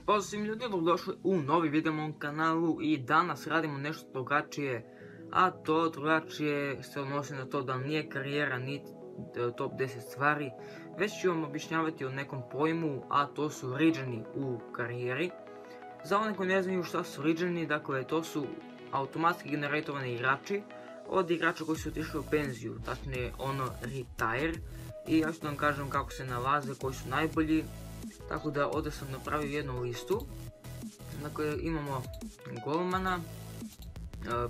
Pozdrav svim ljudi, dobrodošli u novi video na mom kanalu i danas radimo nešto drugačije, a to drugačije se odnosi na to da nije karijera niti top 10 stvari, već ću vam objašnjavati o nekom pojmu, a to su regioni u karijeri. Za one koji ne znaju šta su regioni, dakle to su automatski generatovani igrači od igrača koji su otišli u penziju, tačnije ono retire, i ja ću vam kažem kako se nalaze, koji su najbolji. Tako da ovdje sam napravio jednu listu. Dakle imamo golmana,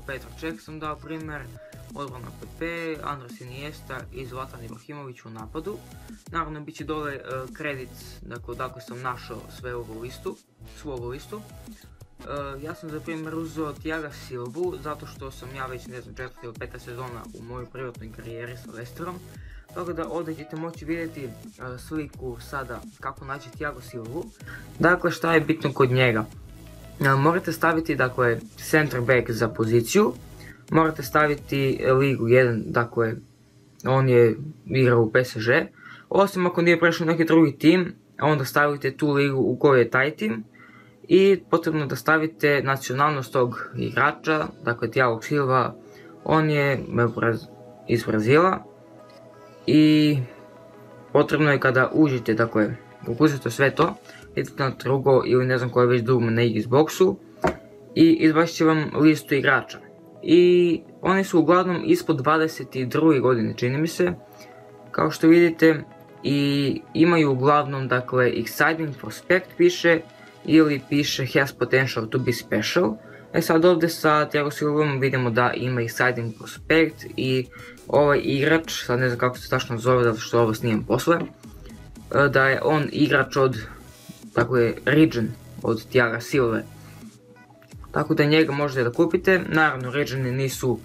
Petar Čeh sam dao primjer, odbrana Pepe, Andres Iniesta i Zlatan Ibrahimović u napadu. Naravno bit će dole kredit, dakle sam našao sve ovu listu. Ja sam za primjer uzeo Thiaga Silvu zato što sam ja već ne znam 4. ili 5. sezona u mojoj privatnoj karijeri sa Leicesterom. Tako da ovdje ćete moći vidjeti sliku sada kako naći Thiago Silvu. Dakle, šta je bitno kod njega? Morate staviti dakle center back za poziciju, morate staviti ligu 1, dakle on je igrao u PSG, osim ako nije prešao neki drugi tim, onda stavite tu ligu u kojoj je taj tim i potrebno da stavite nacionalnost tog igrača, dakle Thiago Silva, on je iz Brazila. I potrebno je kada uđete, dakle, upustite sve to, idete na drugo ili ne znam koje već dugme na Xboxu i izbacit će vam listu igrača. I oni su uglavnom ispod 22. godine, čini mi se, kao što vidite, i imaju uglavnom, dakle, exciting prospect piše ili piše has potential to be special. Sad ovdje sa Thiago Silvom vidimo da ima exciting prospect i ovaj igrač, sad ne znam kako se tačno zove zato što ovo snijem posle, da je on igrač od, dakle, region od Thiaga Silve. Tako da njega možete da kupite, naravno regioni nisu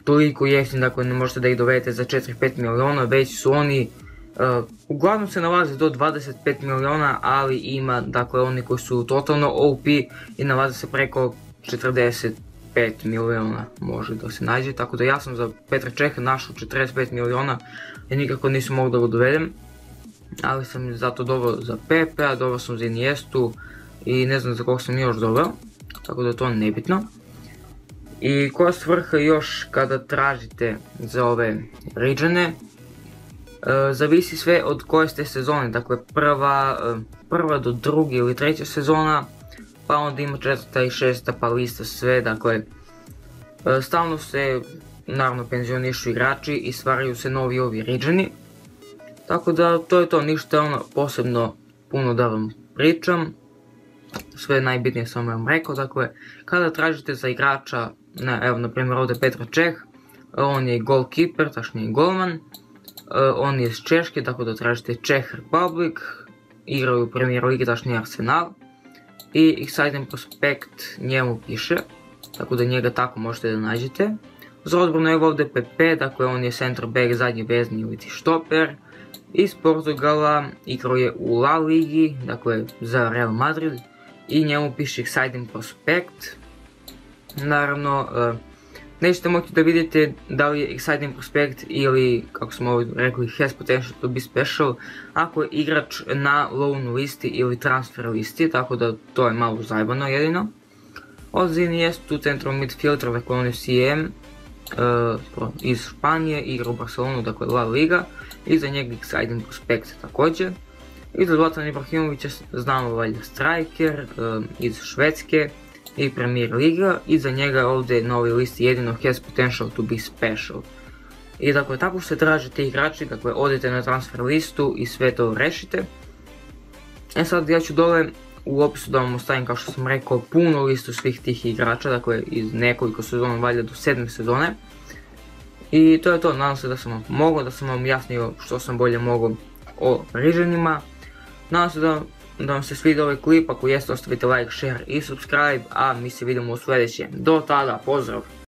toliko jeftini, dakle ne možete da ih dovedete za 4-5 miliona, već su oni, uglavnom se nalaze do 25 miliona, ali ima, dakle, oni koji su totalno OP i nalaze se preko 45 miliona može da se nađe, tako da ja sam za Petra Čeha našao 45 miliona i nikako nisam mogao da ga dovedem, ali sam zato doveo za Pepe, doveo sam za Iniestu i ne znam za kog sam još doveo, tako da to nebitno. I koja svrha još kada tražite za ove regione? Zavisi sve od koje ste sezone, dakle prva do druge ili treća sezona, pa onda ima 4. i 6. pa lista sve, dakle stalno se naravno penzionišu igrači i stvaraju se novi ovi regioni. Tako da to je to, ništa ono posebno puno da vam pričam, sve najbitnije sam vam rekao. Dakle kada tražite za igrača, evo na primjer ovdje Petar Čeh, on je goalkeeper, tačnije golman. On je iz Češke, tako da tražite Czech Republic, igraju u Premier Ligi, tačnije Arsenal. I exciting prospect njemu piše, tako da njega tako možete da nađete. Za odbranu je ovdje Pepe, dakle on je center back, zadnji vezni ili štoper. Iz Portugala igrao je u La Ligi, dakle za Real Madrid. I njemu piše exciting prospect. Naravno, nećete moći da vidite da li je exciting prospect ili, kako smo ovdje rekli, has potential to be special ako je igrač na loan listi ili transfer listi, tako da to je malo zajebano jedino. Od Iniestu central midfielder, dakle on je CM iz Španije, igra u Barcelonu, dakle La Liga, i za njega exciting prospect također. I za Zlatan Ibrahimovića znamo valjda striker iz Švedske i Premier Liga, i za njega ovdje na ovoj listi jedino has potential to be special. I dakle tako se tražite igrači, dakle odete na transfer listu i sve to rešite. Sad ja ću dole u opisu da vam ostavim, kao što sam rekao, puno listu svih tih igrača, dakle iz nekoliko sezona, valjda do 7. sezone. I to je to, nadam se da sam vam pomogao, da sam vam jasnio što sam bolje mogao o regionima. Nadam se da vam se svidio ovaj klip, ako jeste ostavite like, share i subscribe, a mi se vidimo u sljedećem. Do tada, pozdrav!